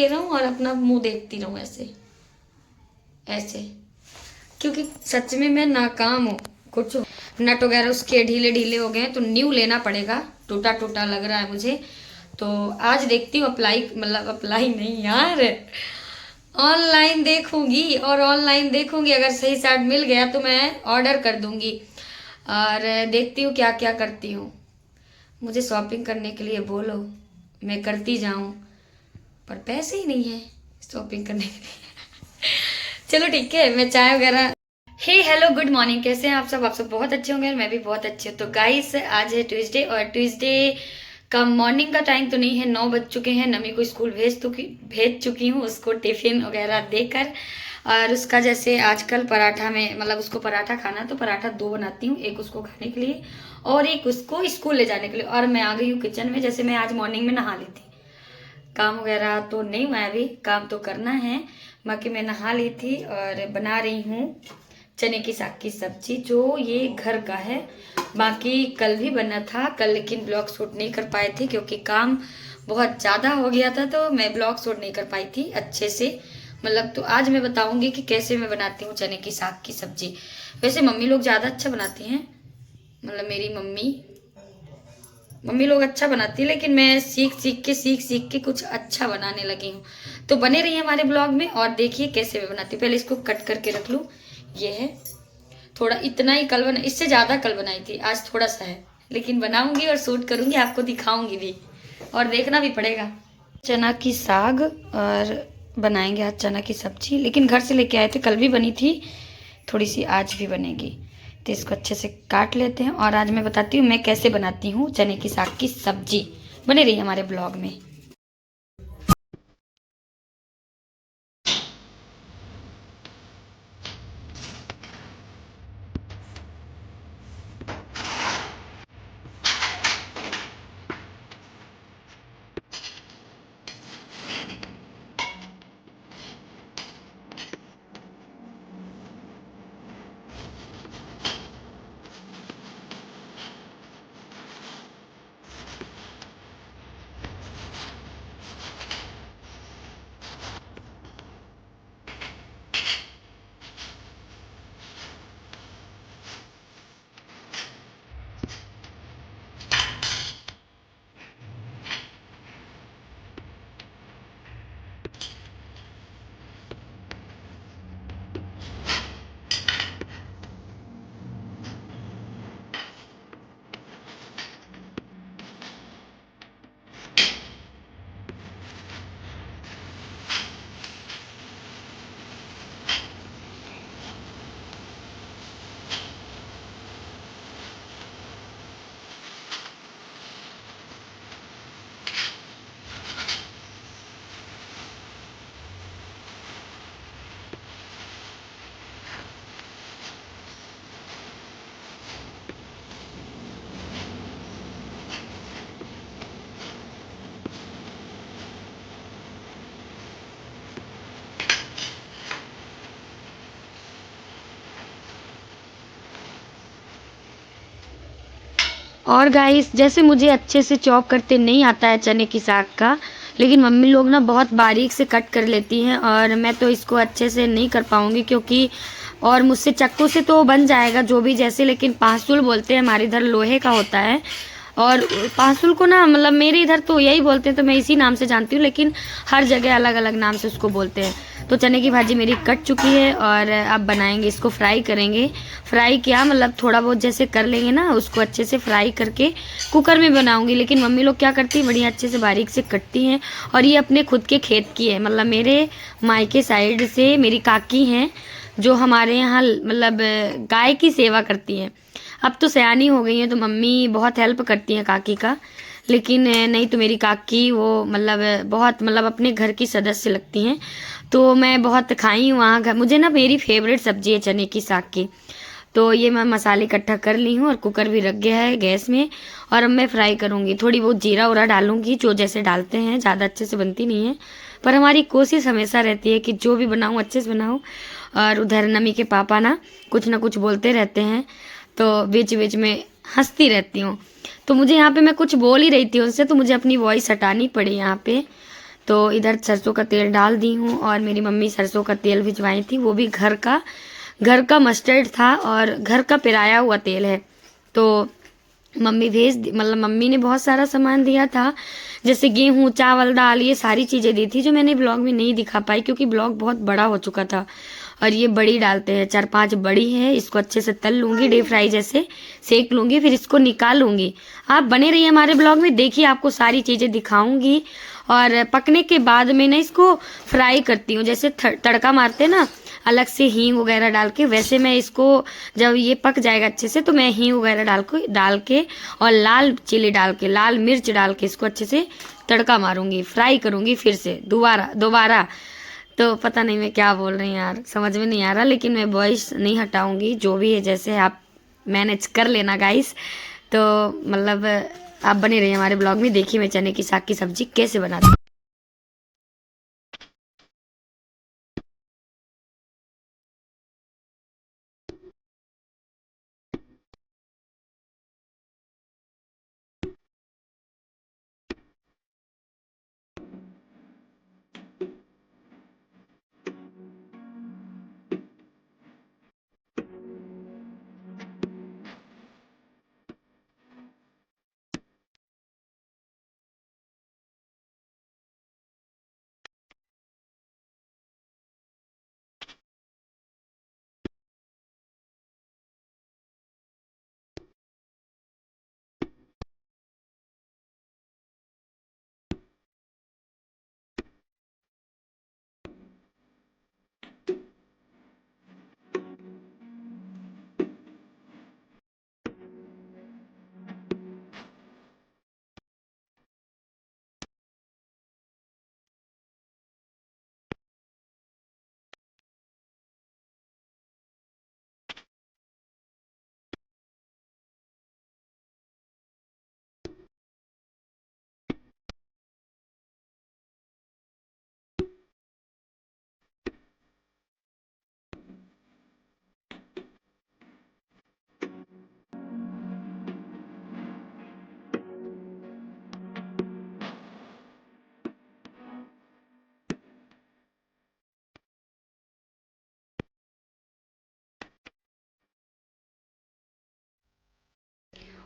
ले रहा हूँ और अपना मुंह देखती रहूँ ऐसे ऐसे, क्योंकि सच में मैं नाकाम हूँ। कुछ नट वगैरह उसके ढीले ढीले हो गए तो न्यू लेना पड़ेगा, टूटा टूटा लग रहा है मुझे। तो आज देखती हूँ, अप्लाई मतलब अप्लाई नहीं यार, ऑनलाइन देखूंगी, और ऑनलाइन देखूंगी अगर सही साइज मिल गया तो मैं ऑर्डर कर दूंगी। और देखती हूँ क्या क्या करती हूँ। मुझे शॉपिंग करने के लिए बोलो, मैं करती जाऊँ, पर पैसे ही नहीं है शॉपिंग करने के लिए। चलो ठीक है, मैं चाय वगैरह। हे हेलो गुड मॉर्निंग, कैसे हैं आप सब बहुत अच्छे होंगे और मैं भी बहुत अच्छी हूँ। तो गाइस आज है ट्यूसडे, और ट्यूसडे का मॉर्निंग का टाइम तो नहीं है, 9 बज चुके हैं। नमी को स्कूल भेज चुकी हूँ, उसको टिफिन वगैरह देकर। और उसका जैसे आजकल पराठा में मतलब उसको पराठा खाना, तो पराठा 2 बनाती हूँ, एक उसको खाने के लिए और एक उसको स्कूल ले जाने के लिए। और मैं आ गई हूँ किचन में। जैसे मैं आज मॉर्निंग में नहा ली थी, काम वगैरह तो नहीं हुआ, अभी काम तो करना है, बाकी मैं नहा ली थी और बना रही हूँ चने की साग की सब्जी, जो ये घर का है। बाकी कल भी बना था कल, लेकिन ब्लॉग शूट नहीं कर पाए थे क्योंकि काम बहुत ज़्यादा हो गया था, तो मैं ब्लॉग शूट नहीं कर पाई थी अच्छे से मतलब। तो आज मैं बताऊंगी कि कैसे मैं बनाती हूँ चने की साग की सब्जी। वैसे मम्मी लोग ज़्यादा अच्छा बनाती हैं, मतलब मेरी मम्मी लोग अच्छा बनाती है, लेकिन मैं सीख के कुछ अच्छा बनाने लगी हूँ। तो बने रहिए हमारे ब्लॉग में और देखिए कैसे मैं बनाती हूँ। पहले इसको कट करके रख लूँ। ये है थोड़ा, इतना ही कल बना, इससे ज़्यादा कल बनाई थी, आज थोड़ा सा है, लेकिन बनाऊंगी और शूट करूंगी, आपको दिखाऊंगी भी और देखना भी पड़ेगा। चना की साग और बनाएंगे आज चना की सब्जी, लेकिन घर से लेके आए थे, कल भी बनी थी थोड़ी सी, आज भी बनेगी। तो इसको अच्छे से काट लेते हैं और आज मैं बताती हूँ मैं कैसे बनाती हूँ चने की साग की सब्जी। बने रहिए हमारे ब्लॉग में। और गाइस जैसे मुझे अच्छे से चॉप करते नहीं आता है चने की साग का, लेकिन मम्मी लोग ना बहुत बारीक से कट कर लेती हैं, और मैं तो इसको अच्छे से नहीं कर पाऊंगी क्योंकि, और मुझसे चाकू से तो बन जाएगा जो भी जैसे, लेकिन पासुल बोलते हैं हमारे इधर, लोहे का होता है। और पासुल को ना मतलब मेरे इधर तो यही बोलते हैं, तो मैं इसी नाम से जानती हूँ, लेकिन हर जगह अलग अलग नाम से उसको बोलते हैं। तो चने की भाजी मेरी कट चुकी है और अब बनाएंगे इसको, फ्राई करेंगे। फ्राई क्या मतलब थोड़ा बहुत जैसे कर लेंगे ना, उसको अच्छे से फ्राई करके कुकर में बनाऊंगी। लेकिन मम्मी लोग क्या करती है, बढ़िया अच्छे से बारीक से कटती हैं। और ये अपने खुद के खेत की है, मतलब मेरे मायके साइड से मेरी काकी हैं जो हमारे यहाँ मतलब गाय की सेवा करती हैं। अब तो सयानी हो गई है तो मम्मी बहुत हेल्प करती हैं काकी का, लेकिन नहीं तो मेरी काकी वो मतलब बहुत मतलब अपने घर की सदस्य लगती हैं। तो मैं बहुत खाई हूँ वहाँ घर, मुझे ना मेरी फेवरेट सब्जी है चने की साग की। तो ये मैं मसाले इकट्ठा कर ली हूँ और कुकर भी रख गया है गैस में, और अब मैं फ्राई करूँगी। थोड़ी बहुत जीरा उरा डालूंगी, जो जैसे डालते हैं, ज़्यादा अच्छे से बनती नहीं है, पर हमारी कोशिश हमेशा रहती है कि जो भी बनाऊँ अच्छे से बनाऊँ। और उधर नमी के पापा ना कुछ बोलते रहते हैं, तो बीच बीच में हंसती रहती हूँ। तो मुझे यहाँ पे मैं कुछ बोल ही रही थी उनसे, तो मुझे अपनी वॉइस हटानी पड़ी यहाँ पे। तो इधर सरसों का तेल डाल दी हूँ और मेरी मम्मी सरसों का तेल भिजवाई थी, वो भी घर का मस्टर्ड था और घर का पिराया हुआ तेल है। तो मतलब मम्मी ने बहुत सारा सामान दिया था, जैसे गेहूँ, चावल, दाल, ये सारी चीज़ें दी थी जो मैंने ब्लॉग में नहीं दिखा पाई क्योंकि ब्लॉग बहुत बड़ा हो चुका था। और ये बड़ी डालते हैं, 4-5 बड़ी है, इसको अच्छे से तल लूँगी, डीप फ्राई जैसे सेक लूँगी, फिर इसको निकाल लूँगी। आप बने रहिए हमारे ब्लॉग में, देखिए आपको सारी चीज़ें दिखाऊँगी। और पकने के बाद में ना इसको फ्राई करती हूँ, जैसे तड़का मारते ना अलग से हींग वगैरह डाल के, वैसे मैं इसको जब ये पक जाएगा अच्छे से तो मैं हींग वगैरह डाल के और लाल चिली डाल के, लाल मिर्च डाल के इसको अच्छे से तड़का मारूंगी, फ्राई करूंगी फिर से दोबारा। तो पता नहीं मैं क्या बोल रही हूँ यार, समझ में नहीं आ रहा, लेकिन मैं वॉइस नहीं हटाऊंगी, जो भी है जैसे आप मैनेज कर लेना गाइस। तो मतलब आप बने रहिए हमारे ब्लॉग में, देखिए मैं चने की साग की सब्जी कैसे बनाती हूँ।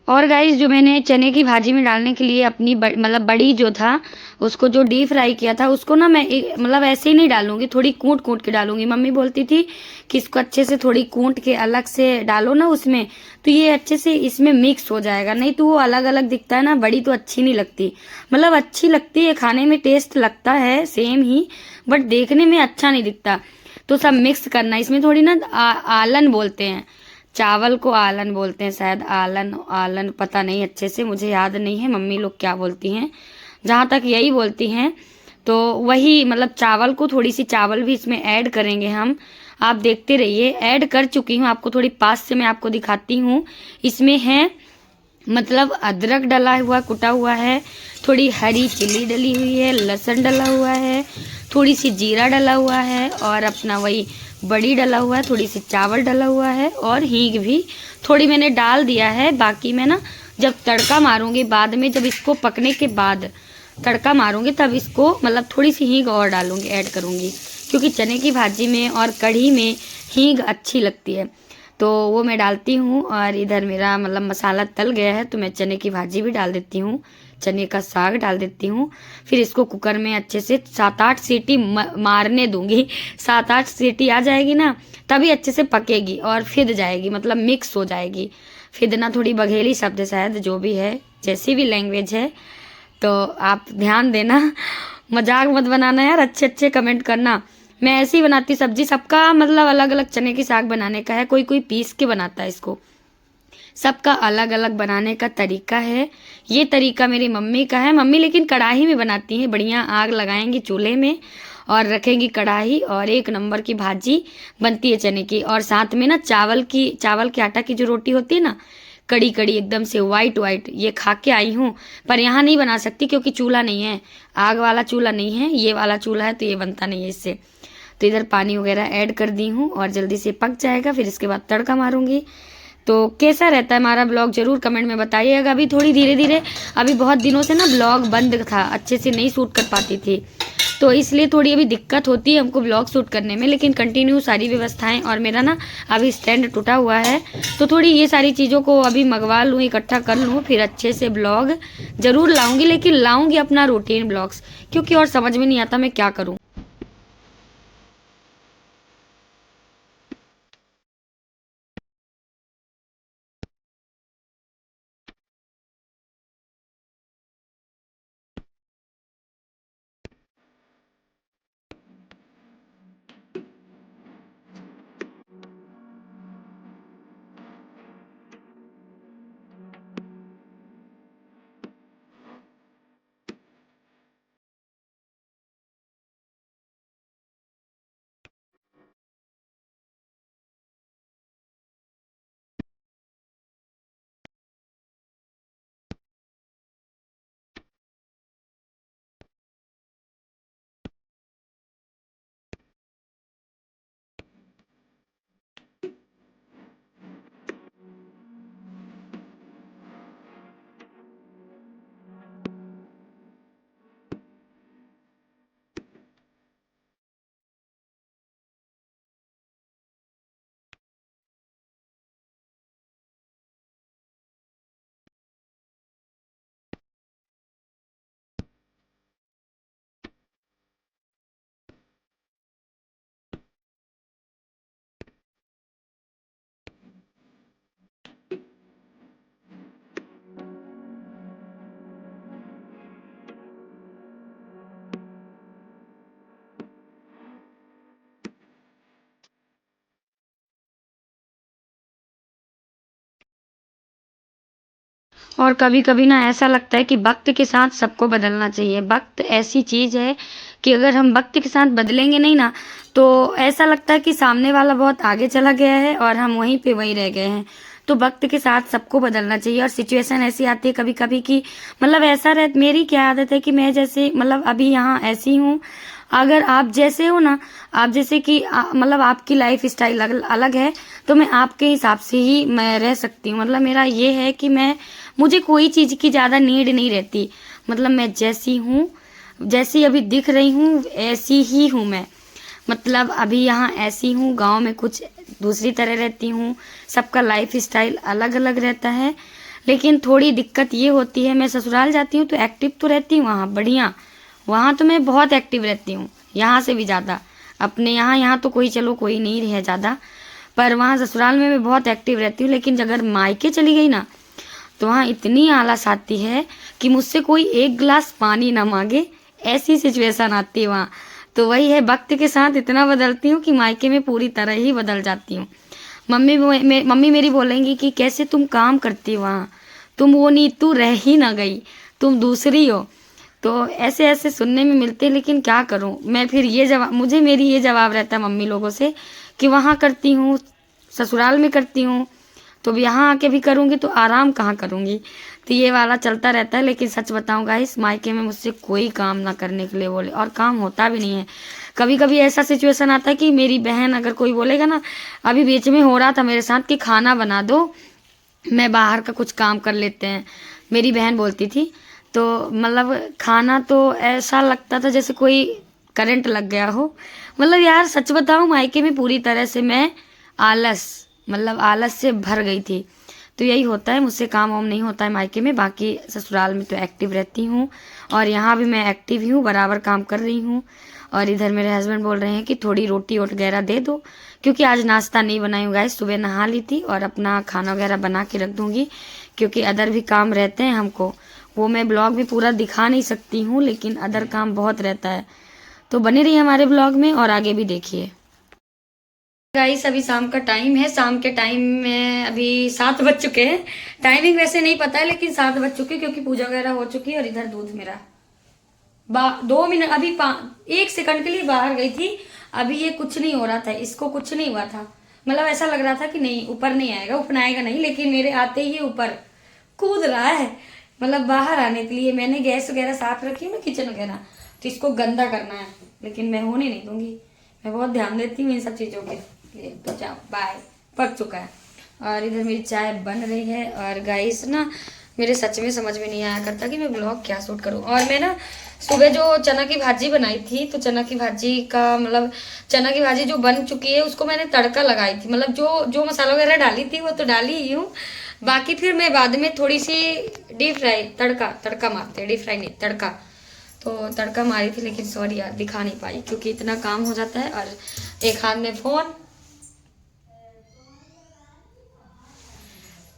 और गाइस जो मैंने चने की भाजी में डालने के लिए अपनी मतलब बड़ी जो था उसको जो डीप फ्राई किया था उसको ना मैं मतलब ऐसे ही नहीं डालूंगी, थोड़ी कूट कूट के डालूंगी। मम्मी बोलती थी कि इसको अच्छे से थोड़ी कूट के अलग से डालो ना उसमें, तो ये अच्छे से इसमें मिक्स हो जाएगा, नहीं तो वो अलग अलग दिखता है ना, बड़ी तो अच्छी नहीं लगती। मतलब अच्छी लगती है खाने में, टेस्ट लगता है सेम ही, बट देखने में अच्छा नहीं दिखता। तो सब मिक्स करना, इसमें थोड़ी ना आलन बोलते हैं, चावल को आलन बोलते हैं शायद, आलन आलन पता नहीं, अच्छे से मुझे याद नहीं है मम्मी लोग क्या बोलती हैं, जहाँ तक यही बोलती हैं। तो वही मतलब चावल को, थोड़ी सी चावल भी इसमें ऐड करेंगे हम, आप देखते रहिए। ऐड कर चुकी हूँ, आपको थोड़ी पास से मैं आपको दिखाती हूँ। इसमें है मतलब अदरक डला हुआ, कुटा हुआ है, थोड़ी हरी चिली डली हुई है, लहसुन डला हुआ है, थोड़ी सी जीरा डला हुआ है और अपना वही बड़ी डला हुआ है, थोड़ी सी चावल डला हुआ है और हींग भी थोड़ी मैंने डाल दिया है। बाकी मैं ना जब तड़का मारूंगी बाद में, जब इसको पकने के बाद तड़का मारूंगी तब इसको मतलब थोड़ी सी हींग और डालूंगी, ऐड करूंगी, क्योंकि चने की भाजी में और कढ़ी में हींग अच्छी लगती है, तो वो मैं डालती हूँ। और इधर मेरा मतलब मसाला तल गया है तो मैं चने की भाजी भी डाल देती हूँ, चने का साग डाल देती हूँ। फिर इसको कुकर में अच्छे से 7-8 सीटी मारने दूंगी, 7-8 सीटी आ जाएगी ना तभी अच्छे से पकेगी और फिद जाएगी, मतलब मिक्स हो जाएगी। फिदना थोड़ी बघेली शब्द है शायद, जो भी है जैसी भी लैंग्वेज है, तो आप ध्यान देना, मजाक मत बनाना यार, अच्छे अच्छे कमेंट करना। मैं ऐसे ही बनाती सब्जी, सबका मतलब अलग अलग चने की साग बनाने का है, कोई कोई पीस के बनाता है इसको, सबका अलग अलग बनाने का तरीका है। ये तरीका मेरी मम्मी का है, मम्मी लेकिन कढ़ाई में बनाती हैं, बढ़िया आग लगाएंगी चूल्हे में और रखेंगी कढ़ाई, और एक नंबर की भाजी बनती है चने की। और साथ में ना चावल के आटा की जो रोटी होती है ना, कड़ी कड़ी एकदम से वाइट वाइट, ये खा के आई हूँ, पर यहाँ नहीं बना सकती क्योंकि चूल्हा नहीं है, आग वाला चूल्हा नहीं है, ये वाला चूल्हा है तो ये बनता नहीं है इससे। तो इधर पानी वगैरह ऐड कर दी हूँ और जल्दी से पक जाएगा, फिर इसके बाद तड़का मारूंगी। तो कैसा रहता है हमारा ब्लॉग जरूर कमेंट में बताइएगा। अभी थोड़ी धीरे धीरे, अभी बहुत दिनों से ना ब्लॉग बंद था, अच्छे से नहीं शूट कर पाती थी, तो इसलिए थोड़ी अभी दिक्कत होती है हमको ब्लॉग शूट करने में, लेकिन कंटिन्यू सारी व्यवस्थाएं। और मेरा ना अभी स्टैंड टूटा हुआ है, तो थोड़ी ये सारी चीज़ों को अभी मंगवा लूँ, इकट्ठा कर लूँ, फिर अच्छे से ब्लॉग ज़रूर लाऊंगी, लेकिन लाऊंगी अपना रूटीन ब्लॉग्स, क्योंकि और समझ में नहीं आता मैं क्या करूँ। और कभी कभी ना ऐसा लगता है कि वक्त के साथ सबको बदलना चाहिए। वक्त ऐसी चीज़ है कि अगर हम वक्त के साथ बदलेंगे नहीं ना, तो ऐसा लगता है कि सामने वाला बहुत आगे चला गया है और हम वहीं पे वहीं रह गए हैं। तो वक्त के साथ सबको बदलना चाहिए। और सिचुएशन ऐसी आती है कभी कभी कि मतलब ऐसा रह, मेरी क्या आदत है कि मैं जैसे मतलब अभी यहाँ ऐसी हूँ, अगर आप जैसे हो ना, आप जैसे कि मतलब आपकी लाइफ स्टाइल अलग है, तो मैं आपके हिसाब से ही मैं रह सकती हूँ। मतलब मेरा ये है कि मुझे कोई चीज़ की ज़्यादा नीड नहीं रहती। मतलब मैं जैसी हूँ, जैसी अभी दिख रही हूँ ऐसी ही हूँ मैं। मतलब अभी यहाँ ऐसी हूँ, गांव में कुछ दूसरी तरह रहती हूँ, सबका लाइफ स्टाइल अलग अलग रहता है। लेकिन थोड़ी दिक्कत ये होती है, मैं ससुराल जाती हूँ तो एक्टिव तो रहती हूँ वहाँ, बढ़िया, वहाँ तो मैं बहुत एक्टिव रहती हूँ, यहाँ से भी ज़्यादा। अपने यहाँ तो कोई, चलो कोई नहीं है ज़्यादा, पर वहाँ ससुराल में मैं बहुत एक्टिव रहती हूँ। लेकिन अगर मायके चली गई ना, तो वहाँ इतनी आलस आती है कि मुझसे कोई एक गिलास पानी ना मांगे, ऐसी सिचुएशन आती है वहाँ। तो वही है, वक्त के साथ इतना बदलती हूँ कि मायके में पूरी तरह ही बदल जाती हूँ। मम्मी मेरी बोलेंगी कि कैसे तुम काम करती हो वहाँ, तुम वो नहीं, तू रह ही ना गई, तुम दूसरी हो। तो ऐसे ऐसे सुनने में मिलते हैं, लेकिन क्या करूँ मैं फिर, ये जवाब मुझे, मेरी ये जवाब रहता है मम्मी लोगों से कि वहाँ करती हूँ, ससुराल में करती हूँ, तो अब यहाँ आके भी करूँगी तो आराम कहाँ करूँगी। तो ये वाला चलता रहता है। लेकिन सच बताऊँ गाइस, मायके में मुझसे कोई काम ना करने के लिए बोले, और काम होता भी नहीं है। कभी कभी ऐसा सिचुएशन आता है कि मेरी बहन अगर कोई बोलेगा ना, अभी बीच में हो रहा था मेरे साथ कि खाना बना दो, मैं बाहर का कुछ काम कर लेते हैं, मेरी बहन बोलती थी। तो मतलब खाना तो ऐसा लगता था जैसे कोई करंट लग गया हो। मतलब यार सच बताऊं, मायके में पूरी तरह से मैं आलस, मतलब आलस से भर गई थी। तो यही होता है, मुझसे काम वाम नहीं होता है मायके में। बाकी ससुराल में तो एक्टिव रहती हूँ, और यहाँ भी मैं एक्टिव ही हूँ, बराबर काम कर रही हूँ। और इधर मेरे हस्बैंड बोल रहे हैं कि थोड़ी रोटी वगैरह दे दो, क्योंकि आज नाश्ता नहीं बनाई हूँ गाइस, सुबह नहा ली थी, और अपना खाना वगैरह बना के रख दूँगी, क्योंकि अदर भी काम रहते हैं हमको। वो मैं ब्लॉग में पूरा दिखा नहीं सकती हूँ, लेकिन अदर काम बहुत रहता है। तो बने रहिए हमारे ब्लॉग में और आगे भी देखिए। गाइस अभी शाम का टाइम है, शाम के टाइम में अभी 7 बज चुके हैं। टाइमिंग वैसे नहीं पता है, लेकिन 7 बज चुके, क्योंकि पूजा वगैरह हो चुकी है। और इधर दूध मेरा 2 मिनट अभी 1 सेकंड के लिए बाहर गई थी। अभी ये कुछ नहीं हो रहा था, इसको कुछ नहीं हुआ था। मतलब ऐसा लग रहा था कि नहीं ऊपर नहीं आएगा, उपनाएगा नहीं, लेकिन मेरे आते ही ऊपर कूद रहा है। मतलब बाहर आने के लिए मैंने गैस वगैरह साफ रखी है ना, किचन वगैरह, तो इसको गंदा करना है, लेकिन मैं होने नहीं दूंगी। मैं बहुत ध्यान देती हूँ इन सब चीज़ों के लिए। तो जाओ बाय, पक चुका है। और इधर मेरी चाय बन रही है। और गाइस ना, मेरे सच में समझ में नहीं आया करता कि मैं ब्लॉग क्या शूट करूं। और मैं ना सुबह जो चना की भाजी बनाई थी, तो चना की भाजी का मतलब चना की भाजी जो बन चुकी है उसको मैंने तड़का लगाई थी, मतलब जो जो मसाला वगैरह डाली थी वो तो डाली ही हूँ। बाकी फिर मैं बाद में थोड़ी सी डीप फ्राई तड़का मारते हैं, डीप फ्राई नहीं तड़का, तो तड़का मारी थी। लेकिन सॉरी यार दिखा नहीं पाई क्योंकि इतना काम हो जाता है और एक हाथ में फोन।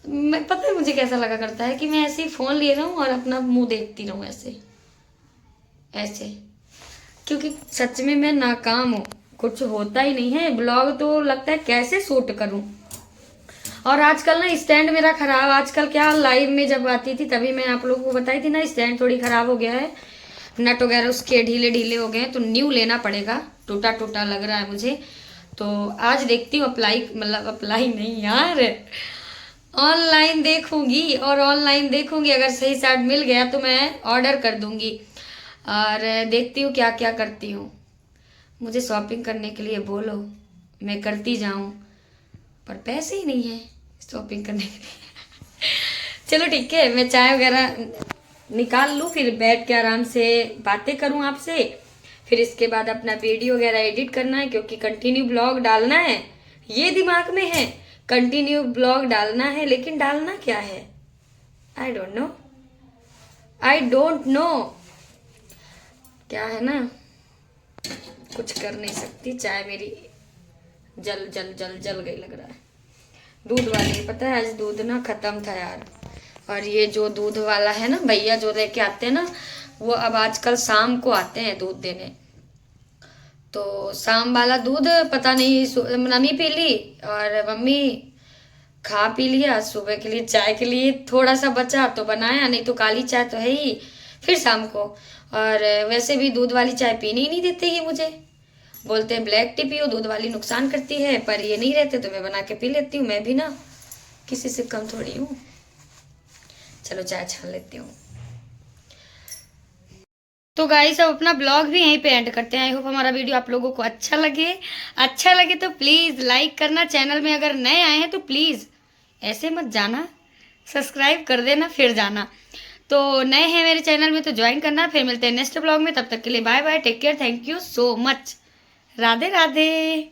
मैं पता है मुझे कैसा लगा करता है कि मैं ऐसे ही फोन लिए रहूं और अपना मुंह देखती रहूं ऐसे ऐसे, क्योंकि सच में मैं नाकाम हूँ, कुछ होता ही नहीं है। ब्लॉग तो लगता है कैसे शूट करूं। और आजकल ना स्टैंड मेरा खराब, आजकल क्या लाइव में जब आती थी तभी मैं आप लोगों को बताई थी ना, स्टैंड थोड़ी खराब हो गया है, नट वगैरह उसके ढीले ढीले हो गए हैं, तो न्यू लेना पड़ेगा। टूटा टूटा लग रहा है मुझे। तो आज देखती हूँ, अप्लाई मतलब अप्लाई नहीं यार, ऑनलाइन देखूंगी, और ऑनलाइन देखूंगी अगर सही साइड मिल गया तो मैं ऑर्डर कर दूंगी। और देखती हूँ क्या क्या करती हूँ। मुझे शॉपिंग करने के लिए बोलो, मैं करती जाऊँ, पर पैसे ही नहीं है शॉपिंग करने के लिए। चलो ठीक है, मैं चाय वगैरह निकाल लूँ, फिर बैठ के आराम से बातें करूँ आपसे। फिर इसके बाद अपना वीडियो वगैरह एडिट करना है, क्योंकि कंटिन्यू ब्लॉग डालना है, ये दिमाग में है कंटिन्यू ब्लॉग डालना है। लेकिन डालना क्या है, I don't know, I don't know क्या है ना, कुछ कर नहीं सकती। चाय मेरी जल जल जल जल गई लग रहा है। दूध वाली, पता है आज दूध ना खत्म था यार। और ये जो दूध वाला है ना भैया जो लेके आते हैं ना, वो अब आजकल शाम को आते हैं दूध देने। तो शाम वाला दूध पता नहीं मम्मी पी ली और मम्मी खा पी लिया। सुबह के लिए चाय के लिए थोड़ा सा बचा तो बनाया, नहीं तो काली चाय तो है ही फिर शाम को। और वैसे भी दूध वाली चाय पीनी ही नहीं देते ये मुझे, बोलते हैं ब्लैक टी पियो, दूध वाली नुकसान करती है, पर ये नहीं रहते तो मैं बना के पी लेती हूँ। मैं भी ना किसी से कम थोड़ी हूँ। चलो चाय छान लेती हूँ। तो गाइस अब अपना ब्लॉग भी यहीं पे एंड करते हैं। आई होप हमारा वीडियो आप लोगों को अच्छा लगे तो प्लीज़ लाइक करना। चैनल में अगर नए आए हैं तो प्लीज़ ऐसे मत जाना, सब्सक्राइब कर देना फिर जाना। तो नए हैं मेरे चैनल में तो ज्वाइन करना। फिर मिलते हैं नेक्स्ट ब्लॉग में, तब तक के लिए bye bye, take care, thank you so much, Radhe Radhe.